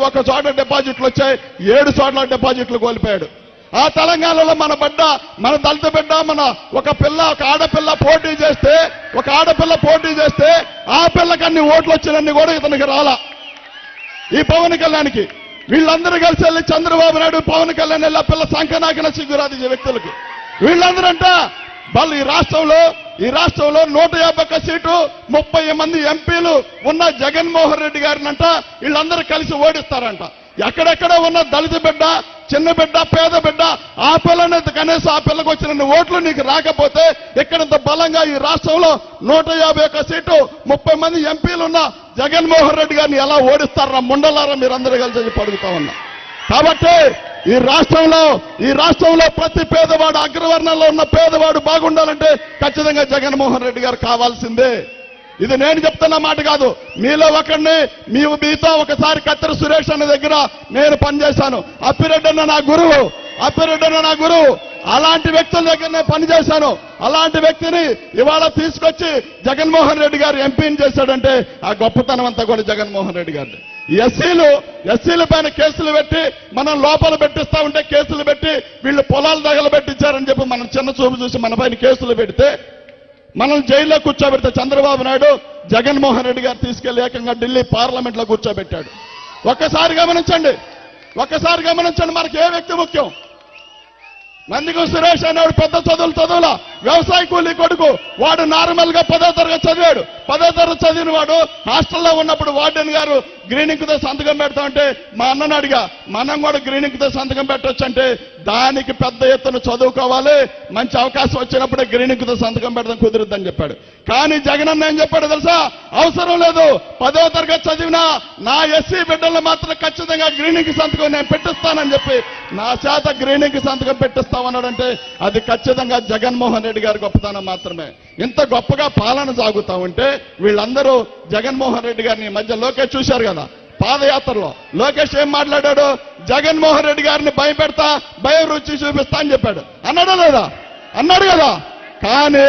ఒక చోట డిపాజిట్లు వచ్చాయి, 7 చోట్ల డిపాజిట్లు కోల్పోయాడు. ఆ తెలంగాణలో మన దళిత బిడ్డ ఒక ఆడపిల్ల పోటీ చేస్తే ఆ పిల్లకి అన్ని ఓట్లు వచ్చినన్ని కూడా ఇతనికి రాలా. ఈ పవన్ కళ్యాణ్కి వీళ్ళందరూ కలిసి వెళ్ళి చంద్రబాబు నాయుడు పవన్ కళ్యాణ్ వెళ్ళి ఆ పిల్ల సంకనాకిన సిగ్గురాది వ్యక్తులకి వీళ్ళందరంట వాళ్ళు ఈ రాష్ట్రంలో 151 సీటు 30 మంది ఎంపీలు ఉన్న జగన్మోహన్ రెడ్డి గారినంట వీళ్ళందరూ కలిసి ఓడిస్తారంట. ఎక్కడెక్కడ ఉన్న దళిత బిడ్డ, చిన్న బిడ్డ, పేద బిడ్డ ఆ పిల్లని కనీసం ఆ పిల్లకు వచ్చిన ఓట్లు నీకు రాకపోతే ఇక్కడంత బలంగా ఈ రాష్ట్రంలో 151 సీటు 30 మంది ఎంపీలు ఉన్న జగన్మోహన్ రెడ్డి గారిని ఎలా ఓడిస్తారా ముండలారా మీరందరూ కలిసి పడుగుతా ఉన్నా. కాబట్టి ఈ రాష్ట్రంలో ప్రతి పేదవాడు, అగ్రవర్ణంలో ఉన్న పేదవాడు బాగుండాలంటే ఖచ్చితంగా జగన్మోహన్ రెడ్డి గారు కావాల్సిందే. ఇది నేను చెప్తున్న మాట కాదు. మీలో ఒకరిని మీతో ఒకసారి కత్తెర సురేష్ అన్న దగ్గర నేను పనిచేశాను. అప్పిరెడ్డి అన్న నా గురువు. అలాంటి వ్యక్తుల దగ్గర నేను పనిచేశాను. అలాంటి వ్యక్తిని ఇవాళ తీసుకొచ్చి జగన్మోహన్ రెడ్డి గారు ఎంపీని చేశాడంటే ఆ గొప్పతనం అంతా కూడా జగన్మోహన్ రెడ్డి గారు. ఎస్సీల పైన కేసులు పెట్టి మనం లోపల పెట్టిస్తా ఉంటే కేసులు పెట్టి వీళ్ళు పొలాలు తగలబెట్టించారని చెప్పి మనం చిన్న చూపు చూసి మన పైన కేసులు పెడితే మనం జైల్లో కూర్చోబెడితే చంద్రబాబు నాయుడు జగన్మోహన్ రెడ్డి గారు తీసుకెళ్లి ఏకంగా ఢిల్లీ పార్లమెంట్ లో కూర్చోబెట్టాడు. ఒక్కసారి గమనించండి మనకి ఏ వ్యక్తి ముఖ్యం? నందిగం సురేష్ అనేవాడు పెద్ద చదువులా వ్యవసాయ కూలీ కొడుకు. వాడు నార్మల్ గా 10వ తరగతి చదివాడు. 10వ తరగతి చదివిన వాడు హాస్టల్లో ఉన్నప్పుడు వార్డెన్ గారు గ్రీనింగ్ తో సంతకం పెడతామంటే మా అన్నని అడిగా, మనం కూడా గ్రీనింగ్ తో సంతకం పెట్టొచ్చు అంటే దానికి పెద్ద ఎత్తున చదువుకోవాలి, మంచి అవకాశం వచ్చినప్పుడే గ్రీనింగ్ తో సంతకం పెడతాం కుదురుద్దని చెప్పాడు. కానీ జగన్ అన్న ఏం చెప్పాడు తెలుసా? అవసరం లేదు, 10వ తరగతి చదివినా నా ఎస్సీ బిడ్డలు మాత్రం ఖచ్చితంగా గ్రీనింగ్ సంతకం నేను పెట్టిస్తానని చెప్పి నా చేత గ్రీనింగ్ సంతకం పెట్టిస్తామన్నాడంటే అది ఖచ్చితంగా జగన్మోహన్ రెడ్డి గారి గొప్పతనం మాత్రమే. ఇంత గొప్పగా పాలన సాగుతా ఉంటే వీళ్ళందరూ జగన్మోహన్ రెడ్డి గారిని ఈ మధ్య లోకేష్ చూశారు కదా పాదయాత్రలో. లోకేష్ ఏం మాట్లాడాడు? జగన్మోహన్ రెడ్డి గారిని భయం రుచి చూపిస్తా అని చెప్పాడు. అన్నాడు కదా. కానీ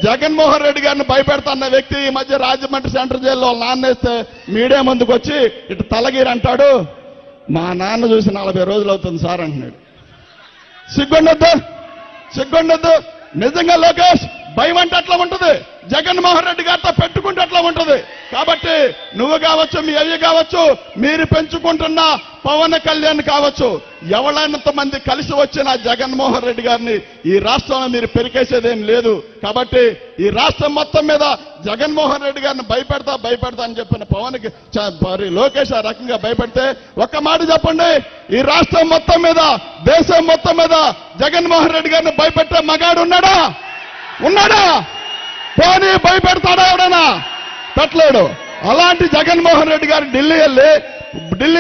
జగన్మోహన్ రెడ్డి గారిని భయపెడతా అన్న వ్యక్తి ఈ మధ్య రాజమండ్రి సెంట్రల్ జైల్లో నాన్నేస్తే మీడియా ముందుకు వచ్చి ఇటు తలగీరు అంటాడు, మా నాన్న చూసి 40 రోజులు అవుతుంది సార్ అంటున్నాడు. సిగ్గుండొద్దు. నిజంగా లోకేష్ భయం అంటే అట్లా ఉంటుంది, జగన్మోహన్ రెడ్డి గారితో పెట్టుకుంటే అట్లా ఉంటుంది. కాబట్టి నువ్వు కావచ్చు, మీ అయ్య కావచ్చు, మీరు పెంచుకుంటున్న పవన్ కళ్యాణ్ కావచ్చు, ఎవరైనంత మంది కలిసి వచ్చిన జగన్మోహన్ రెడ్డి గారిని ఈ రాష్ట్రంలో మీరు పెరికేసేదేం లేదు. కాబట్టి ఈ రాష్ట్రం మొత్తం మీద జగన్మోహన్ రెడ్డి గారిని భయపెడతా అని చెప్పిన లోకేష్ ఆ రకంగా భయపెడితే ఒక్క మాట చెప్పండి, ఈ రాష్ట్రం మొత్తం మీద, దేశం మొత్తం మీద జగన్మోహన్ రెడ్డి గారిని భయపెట్టే మగాడు ఉన్నాడా? పోనీ భయపెడతాడా ఎవడైనా? పెట్టలేడు. అలాంటి జగన్మోహన్ రెడ్డి గారు ఢిల్లీ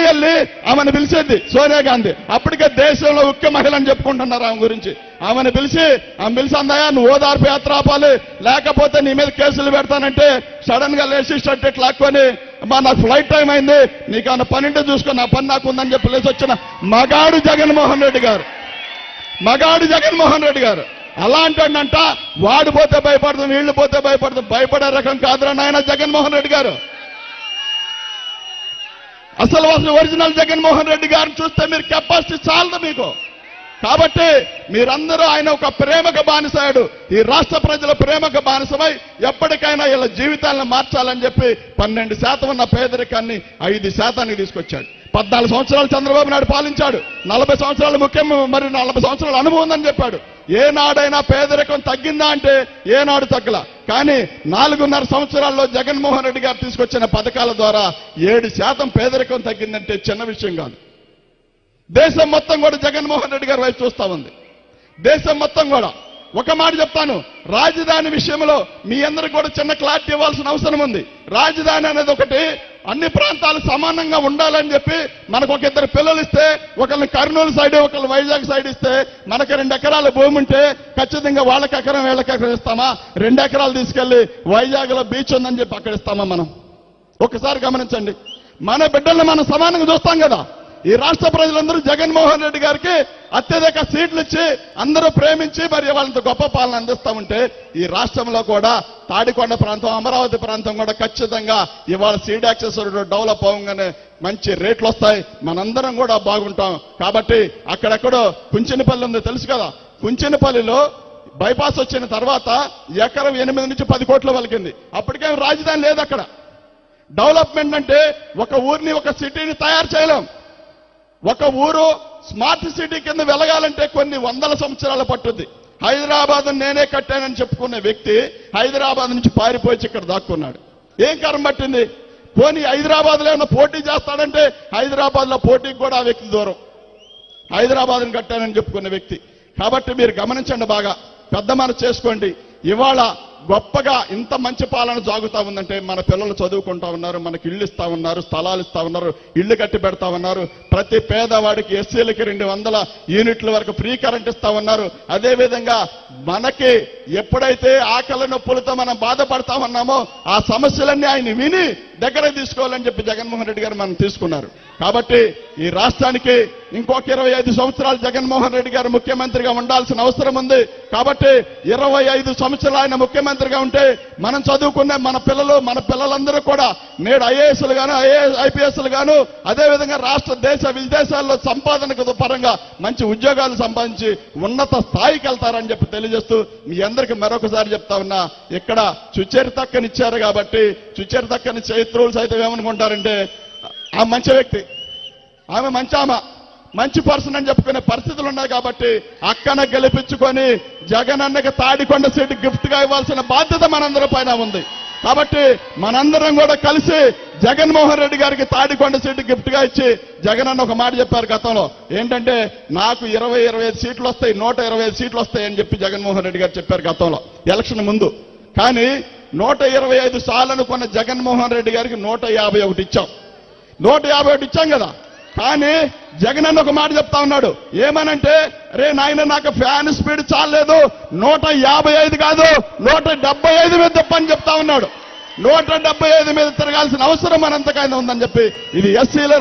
వెళ్ళి ఆమెను పిలిచేది సోనియా గాంధీ. అప్పటికే దేశంలో ముఖ్య మహిళ అని చెప్పుకుంటున్నారు ఆమె గురించి. ఆమె పిలిచి అందయా నువ్వు ఓదార్పు యాత్ర ఆపాలి, లేకపోతే నీ మీద కేసులు పెడతానంటే సడన్ గా లేచి షర్ట్ ఇట్లా లాక్కొని నాకు ఫ్లైట్ టైం అయింది, నీకు అన్న పనింటే చూసుకో, నా పని నాకు ఉందని చెప్పి లేచి వచ్చిన మగాడు జగన్మోహన్ రెడ్డి గారు. అలాంటి వాడు పోతే భయపడతాం, వీళ్ళు పోతే భయపడే రకం కాదురా నాయన జగన్మోహన్ రెడ్డి గారు. అసలు ఒరిజినల్ జగన్మోహన్ రెడ్డి గారిని చూస్తే మీరు కెపాసిటీ చాలదు మీకు. కాబట్టి మీరందరూ ఆయన ఒక ప్రేమకు బానిసాడు, ఈ రాష్ట్ర ప్రజల ప్రేమకు బానిసమై ఎప్పటికైనా ఇలా జీవితాలను మార్చాలని చెప్పి 12% ఉన్న పేదరికాన్ని 5% తీసుకొచ్చాడు. 14 సంవత్సరాలు చంద్రబాబు నాయుడు పాలించాడు, 40 సంవత్సరాలు ముఖ్యం, మరి 40 సంవత్సరాల అనుభవం ఉందని చెప్పాడు. ఏనాడైనా పేదరికం తగ్గిందా అంటే ఏనాడు తగ్గల. కానీ 4.5 సంవత్సరాల్లో జగన్మోహన్ రెడ్డి గారు తీసుకొచ్చిన పథకాల ద్వారా 7% పేదరికం తగ్గిందంటే చిన్న విషయం కాదు. దేశం మొత్తం కూడా జగన్మోహన్ రెడ్డి గారి వైపు చూస్తా ఉంది. దేశం మొత్తం కూడా ఒక మాట చెప్తాను, రాజధాని విషయంలో మీ అందరికి కూడా చిన్న క్లారిటీ ఇవ్వాల్సిన అవసరం ఉంది. రాజధాని అనేది ఒకటి అన్ని ప్రాంతాలు సమానంగా ఉండాలని చెప్పి మనకు ఒక 2 పిల్లలు ఇస్తే, ఒకరిని కర్నూలు సైడ్ ఒకరిని వైజాగ్ సైడ్ ఇస్తే, మనకి 2 ఎకరాల భూమి ఉంటే ఖచ్చితంగా వాళ్ళకి ఎకరం వీళ్ళకి ఎకరం ఇస్తామా? 2 ఎకరాలు తీసుకెళ్లి వైజాగ్ లో బీచ్ ఉందని చెప్పి అక్కడ ఇస్తామా? మనం ఒకసారి గమనించండి, మన బిడ్డల్ని మనం సమానంగా చూస్తాం కదా. ఈ రాష్ట్ర ప్రజలందరూ జగన్మోహన్ రెడ్డి గారికి అత్యధిక సీట్లు ఇచ్చి అందరూ ప్రేమించి మరి వాళ్ళంత గొప్ప పాలన అందిస్తా ఉంటే ఈ రాష్ట్రంలో కూడా తాడికొండ ప్రాంతం, అమరావతి ప్రాంతం కూడా ఖచ్చితంగా ఇవాళ సీడ్ యాక్సెస్ డెవలప్ అవ్వగానే మంచి రేట్లు వస్తాయి, మనందరం కూడా బాగుంటాం. కాబట్టి అక్కడెక్కడో కుంచెనపల్లి ఉంది తెలుసు కదా, కుంచెనపల్లిలో బైపాస్ వచ్చిన తర్వాత ఎకరం 8 నుంచి 10 కోట్లు పలికింది. అప్పటికేం రాజధాని లేదు అక్కడ. డెవలప్మెంట్ అంటే ఒక ఊరిని ఒక సిటీని తయారు చేయలేం. ఒక ఊరు స్మార్ట్ సిటీ కింద వెలగాలంటే కొన్ని వందల సంవత్సరాలు పట్టుద్ది. హైదరాబాద్ నేనే కట్టానని చెప్పుకునే వ్యక్తి హైదరాబాద్ నుంచి పారిపోయి ఇక్కడ దాక్కున్నాడు. ఏం కరం పట్టింది? పోనీ హైదరాబాద్ లో ఏమన్నా పోటీ చేస్తాడంటే హైదరాబాద్ లో పోటీకి కూడా ఆ వ్యక్తి దూరం. హైదరాబాద్ని కట్టానని చెప్పుకునే వ్యక్తి. కాబట్టి మీరు గమనించండి, బాగా పెద్ద మనసు చేసుకోండి. ఇవాళ గొప్పగా ఇంత మంచి పాలన సాగుతా ఉందంటే మన పిల్లలు చదువుకుంటా ఉన్నారు, మనకి ఇళ్ళు ఇస్తా ఉన్నారు, స్థలాలు ఇస్తా ఉన్నారు, ఇళ్లు కట్టి పెడతా ఉన్నారు. ప్రతి పేదవాడికి ఎస్సీలకి 200 యూనిట్ల వరకు ఫ్రీ కరెంట్ ఇస్తా ఉన్నారు. అదేవిధంగా మనకి ఎప్పుడైతే ఆకలి నొప్పులతో మనం బాధపడతా ఉన్నామో ఆ సమస్యలన్నీ ఆయన విని దగ్గర తీసుకోవాలని చెప్పి జగన్మోహన్ రెడ్డి గారు మనం తీసుకున్నారు. కాబట్టి ఈ రాష్ట్రానికి ఇంకొక 25 సంవత్సరాలు జగన్మోహన్ రెడ్డి గారు ముఖ్యమంత్రిగా ఉండాల్సిన అవసరం ఉంది. కాబట్టి 25 సంవత్సరాలు ఆయన ముఖ్యమంత్రిగా ఉంటే మనం చదువుకునే మన పిల్లలందరూ కూడా నేడు ఐఏఎస్లు గాను ఐపీఎస్లు గాను అదేవిధంగా రాష్ట్ర దేశ విదేశాల్లో సంపాదనకు పరంగా మంచి ఉద్యోగాలు సంపాదించి ఉన్నత స్థాయికి వెళ్తారని చెప్పి తెలియజేస్తూ మీ అందరికీ మరొకసారి చెప్తా ఉన్నా, ఇక్కడ సుచరితక్కనిచ్చారు కాబట్టి సుచరితక్కని చైత్రులు సైతం ఏమనుకుంటారంటే ఆ మంచి వ్యక్తి, ఆమె మంచి పర్సన్ అని చెప్పుకునే పరిస్థితులు ఉన్నాయి. కాబట్టి అక్కన గెలిపించుకొని జగనన్నకి తాడికొండ సీటు గిఫ్ట్ గా ఇవ్వాల్సిన బాధ్యత మనందరి పైన ఉంది. కాబట్టి మనందరం కూడా కలిసి జగన్మోహన్ రెడ్డి గారికి తాడికొండ సీటు గిఫ్ట్ గా ఇచ్చి, జగనన్న ఒక మాట చెప్పారు గతంలో, ఏంటంటే నాకు 20-25 సీట్లు వస్తాయి, 125 సీట్లు వస్తాయి అని చెప్పి జగన్మోహన్ రెడ్డి గారు చెప్పారు గతంలో ఎలక్షన్ ముందు. కానీ 125 సార్లు అనుకున్న జగన్మోహన్ రెడ్డి గారికి 151 ఇచ్చాం. 151 ఇచ్చాం కదా. కానీ జగనన్న ఒక మాట చెప్తా ఉన్నాడు, ఏమనంటే రే నాయన నాకు ఫ్యాన్ స్పీడ్ చాలేదు, 155 కాదు 175 మీద తప్పని చెప్తా ఉన్నాడు. 175 మీద తిరగాల్సిన అవసరం మనంతకైనా ఉందని చెప్పి, ఇది ఎస్సీల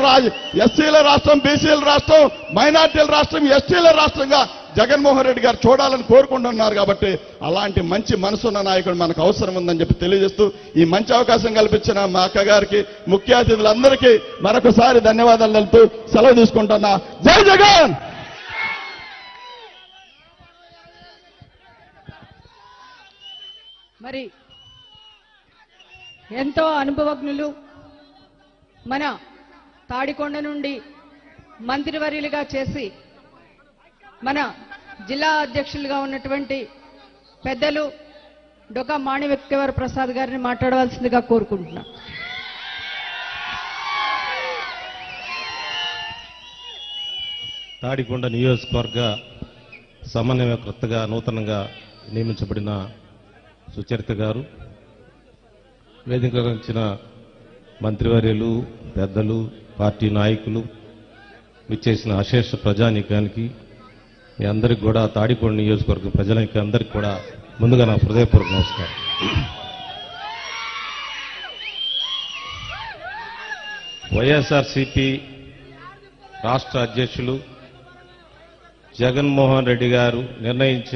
రాష్ట్రం, బీసీల రాష్ట్రం, మైనార్టీల రాష్ట్రం, ఎస్టీల రాష్ట్రంగా జగన్మోహన్ రెడ్డి గారు చూడాలని కోరుకుంటున్నారు. కాబట్టి అలాంటి మంచి మనసున్న నాయకుడు మనకు అవసరం ఉందని చెప్పి తెలియజేస్తూ ఈ మంచి అవకాశం కల్పించిన మా అక్క గారికి, ముఖ్య అతిథులందరికీ మరొకసారి ధన్యవాదాలు తెలుపుతూ సెలవు తీసుకుంటున్నా. జై జగన్. మరి ఎంతో అనుభవజ్ఞులు మన తాడికొండ నుండి మంత్రివర్యులుగా చేసి మన జిల్లా అధ్యక్షులుగా ఉన్నటువంటి పెద్దలు డొకా మాణిక్యవర ప్రసాద్ గారిని మాట్లాడవలసిందిగా కోరుకుంటున్నా. తాడికొండ నియోజకవర్గ సమన్వయకర్తగా నూతనంగా నియమించబడిన సుచరిత గారు, వేదికగా వచ్చిన మంత్రివర్యులు, పెద్దలు, పార్టీ నాయకులు, విచ్చేసిన అశేష ప్రజానీకానికి మీ అందరికి కూడా, తాడికొండ నియోజకవర్గ ప్రజలకి అందరికీ కూడా ముందుగా నా హృదయపూర్వక నమస్కారం. వైఎస్ఆర్సీపీ రాష్ట్ర అధ్యక్షులు జగన్మోహన్ రెడ్డి గారు నిర్ణయించిన